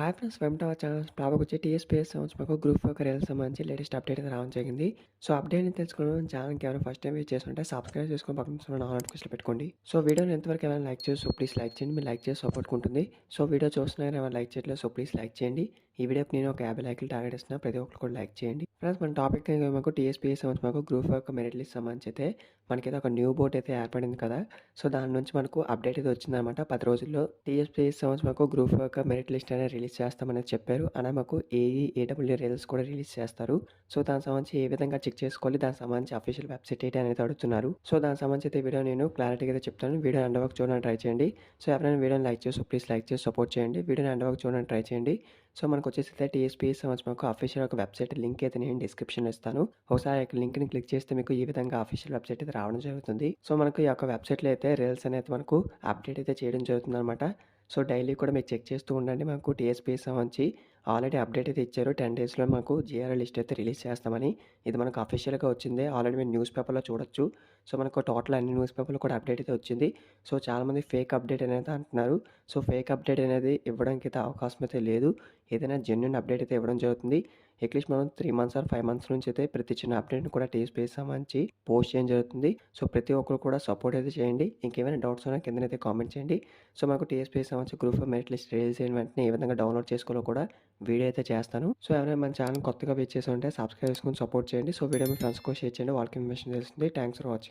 Hi friends, welcome to our channel. Topic TSPSC సంవత్సరం group ఒక result సంబంధించి latest update అయితే రావడం జరిగింది. సో అప్డేట్ని తెలుసుకోవడం ఛానల్కి ఎవరైనా ఫస్ట్ టైం విజిట్ చేస్తుంటే సబ్స్క్రైబ్ చేసుకొని పక్కన ఆల్ నోటిఫికేషన్ పెట్టుకోండి. సో వీడియోని ఎంతవరకు ఏమైనా లైక్ చేసి ప్లీజ్ లైక్ చేయండి. మీరు లైక్ చేసి సపోర్ట్ ఉంటుంది. సో వీడియో చూస్తున్నారు ఏమైనా లైక్ చేయట్లేదు, సో ప్లీజ్ లైక్ చేయండి. ఈ వీడియోకి నేను ఒక 50 లైక్లు టార్గెట్ ఇస్తున్నా, ప్రతి ఒక్కరు కూడా లైక్ చేయండి. ఫ్రెండ్స్, మన టాపిక్ మాకు టీఎస్పీఎస్సీ సంవత్సరం గ్రూప్ ఒక మెరిట్ లిస్ట్ సంబంధించి అయితే మనకైతే ఒక న్యూ బోర్డ్ అయితే ఏర్పడింది కదా. సో దాని నుంచి మనకు అప్డేట్ అయితే వచ్చిందనమాట. 10 రోజుల్లో టీఎస్పీఎస్సీ సంవత్సరం గ్రూప్ ఒక మెరిట్ లిస్ట్ అనేది రిలీజ్ చేస్తామని చెప్పారు. అలా మాకు ఏఈఏడబ్ల్యూ రిజల్ట్స్ కూడా రిలీజ్ చేస్తారు. సో దానికి సంబంధించి ఏ విధంగా చెక్ చేసుకోవాలి, దానికి సంబంధించి అఫీషియల్ వెబ్సైట్ ఏంటి అనేది అడుగుతున్నారు. సో దానికి సంబంధించి అయితే వీడియో నేను క్లారిటీగా అయితే చెప్తాను. వీడియో ఎండ్ వరకు చూడడానికి ట్రై చేయండి. సో ఎవరైనా వీడియోని లైక్ చేసి ప్లీజ్ లైక్ చేసి సపోర్ట్ చేయండి. వీడియోని ఎండ్ వరకు చూడడానికి ట్రై చేయండి. సో మనకు వచ్చేసి టీఎస్పీఎస్సీ సంవత్సరం అఫీషియల్ ఒక వెబ్సైట్ లింక్ అయితే నేను డిస్క్రిప్షన్లో ఇస్తాను. ఒకసారి ఆ లింక్ని క్లిక్ చేస్తే మీకు ఈ విధంగా అఫీషియల్ వెబ్సైట్ అయితే రావడం జరుగుతుంది. సో మనకు ఈ యొక్క వెబ్సైట్లో అయితే రిజల్ట్స్ అనేది మనకు అప్డేట్ అయితే చేయడం జరుగుతుంది అనమాట. సో డైలీ కూడా మీరు చెక్ చేస్తూ ఉండండి. మనకు టీఎస్పీఎస్సీ సంబంధించి ఆల్రెడీ అప్డేట్ అయితే ఇచ్చారు. 10 డేస్లో మనకు జీఆర్ఎల్ లిస్ట్ అయితే రిలీజ్ చేస్తామని. ఇది మనకు అఫీషియల్గా వచ్చింది. ఆల్రెడీ మీరు న్యూస్ పేపర్లో చూడొచ్చు. సో మనకు టోటల్ అన్ని న్యూస్ పేపర్లో కూడా అప్డేట్ అయితే వచ్చింది. సో చాలామంది ఫేక్ అప్డేట్ అనేది అంటున్నారు. సో ఫేక్ అప్డేట్ అనేది ఇవ్వడానికి అయితే అవకాశం అయితే లేదు. ఏదైనా జెన్యూన్ అప్డేట్ అయితే ఇవ్వడం జరుగుతుంది. అట్లీస్ట్ మనం 3 మంత్స్ ఆర్ 5 మంత్స్ నుంచి అయితే ప్రతి చిన్న అప్డేట్ని కూడా టీఎస్పీఎస్సీ సంబంధించి పోస్ట్ చేయడం జరుగుతుంది. సో ప్రతి ఒక్కరు కూడా సపోర్ట్ అయితే చేయండి. ఇంకేమైనా డౌట్స్ ఉన్నా కిందనైతే కామెంట్ చేయండి. సో మనకు టీఎస్పీఎస్సీ సంబంధించి group of merit list release అయిన వెంటనే ఏ విధంగా డౌన్లోడ్ చేసుకోవాలో కూడా వీడియో అయితే చేస్తాను. సో ఎవరైనా మన ఛానల్ కొత్తగా విజిట్ చేసి ఉంటే సబ్స్క్రైబ్ చేసుకొని సపోర్ట్ చేయండి. సో వీడియో మీ ఫ్రెండ్స్కి షేర్ చేయండి, వాళ్ళకి ఇన్ఫర్మేషన్ తెలుస్తుంది. Thanks for watching.